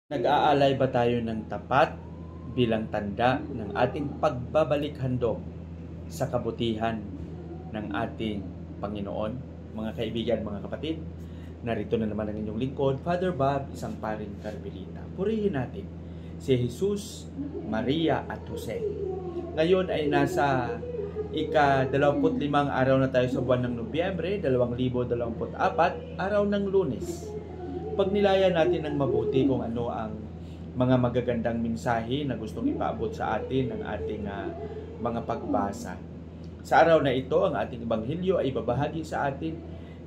Nag-aalay ba tayo ng tapat bilang tanda ng ating pagbabalik handog sa kabutihan ng ating Panginoon? Mga kaibigan, mga kapatid, narito na naman ang inyong lingkod, Father Bob, isang paring Carmelita. Purihin natin si Jesus, Maria at Jose. Ngayon ay nasa ika-25 araw na tayo sa buwan ng Nobyembre, 2024, araw ng Lunes. Pagnilayan natin ng mabuti kung ano ang mga magagandang mensahe na gustong ipaabot sa atin ng ating mga pagbasa. Sa araw na ito, ang ating ebanghelyo ay babahagi sa atin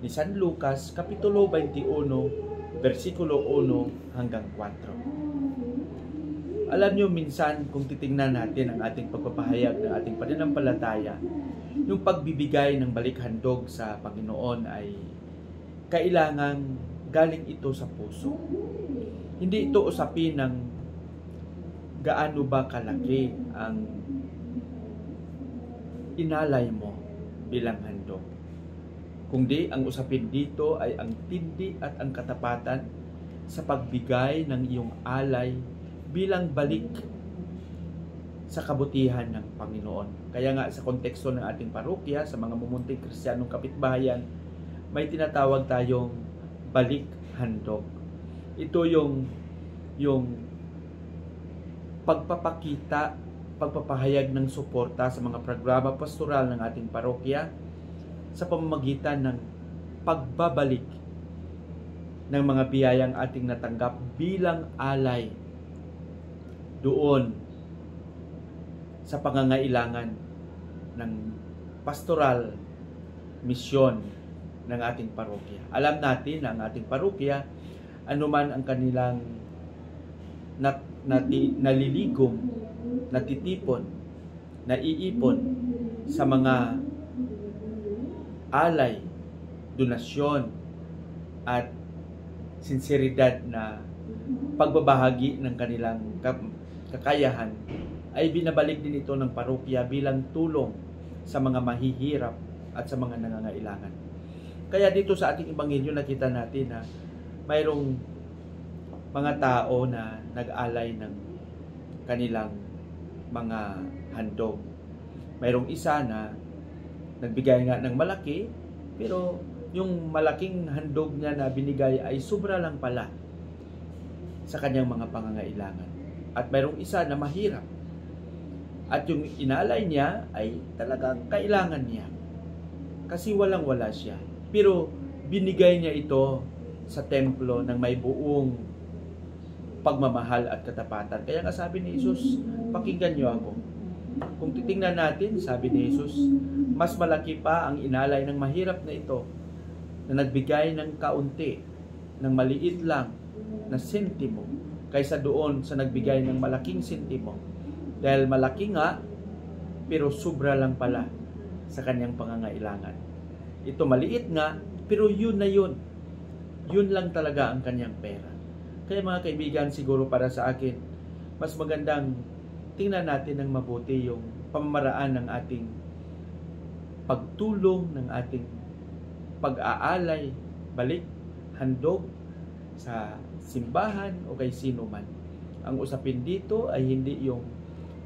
ni San Lucas, Kapitulo 21, versikulo 1 hanggang 4. Alam nyo, minsan kung titingnan natin ang ating pagpapahayag ng ating pananampalataya, yung pagbibigay ng balik-handog sa Panginoon ay kailangang galing ito sa puso. Hindi ito usapin ng gaano ba kalaki ang inalay mo bilang handog. Kundi ang usapin dito ay ang tindi at ang katapatan sa pagbigay ng iyong alay bilang balik sa kabutihan ng Panginoon. Kaya nga sa konteksto ng ating parokya, sa mga mumunting Kristiyanong kapitbahayan, may tinatawag tayong balik handog. Ito yung pagpapakita, pagpapahayag ng suporta sa mga programa pastoral ng ating parokya sa pamamagitan ng pagbabalik ng mga biyayang ating natanggap bilang alay doon sa pangangailangan ng pastoral misyon ng ating parokya. Alam natin na ang ating parokya, anuman ang kanilang naliligom, natitipon, naiipon sa mga alay, donasyon, at sinseridad na pagbabahagi ng kanilang kakayahan, ay binabalik din ito ng parokya bilang tulong sa mga mahihirap at sa mga nangangailangan. Kaya dito sa ating ebanghelyo nakita natin na mayroong mga tao na nag-alay ng kanilang mga handog. Mayroong isa na nagbigay nga ng malaki, pero yung malaking handog niya na binigay ay sobra lang pala sa kanyang mga pangangailangan. At mayroong isa na mahirap. At yung inalay niya ay talagang kailangan niya. Kasi walang-wala siya. Pero binigay niya ito sa templo ng may buong pagmamahal at katapatan. Kaya nga sabi ni Jesus, pakinggan niyo ako. Kung titingnan natin, sabi ni Jesus, mas malaki pa ang inalay ng mahirap na ito na nagbigay ng kaunti, ng maliit lang na sentimo kaysa doon sa nagbigay ng malaking sentimo. Dahil malaki nga, pero sobra lang pala sa kanyang pangangailangan. Ito maliit nga, pero yun na yun. Yun lang talaga ang kanyang pera. Kaya mga kaibigan, siguro para sa akin, mas magandang tingnan natin ng mabuti yung pamamaraan ng ating pagtulong, ng ating pag-aalay, balik, handog sa simbahan o kay sino man. Ang usapin dito ay hindi yung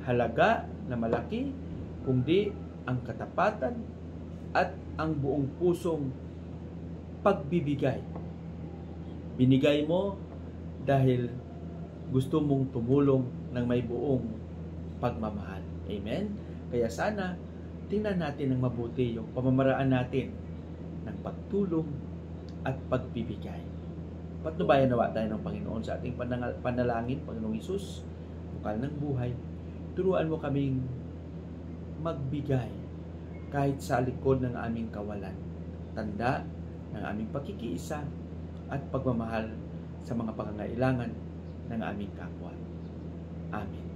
halaga na malaki, kundi ang katapatan at ang buong pusong pagbibigay. Binigay mo dahil gusto mong tumulong ng may buong pagmamahal. Amen? Kaya sana tingnan natin ng mabuti yung pamamaraan natin ng pagtulong at pagbibigay. Patnubayan nawa tayo ng Panginoon sa ating panalangin. Panginoong Hesus, bukal ng buhay, turuan mo kaming magbigay kahit sa likod ng aming kawalan. Tanda ng aming pakikiisa at pagmamahal sa mga pangangailangan ng aming kapwa. Amen.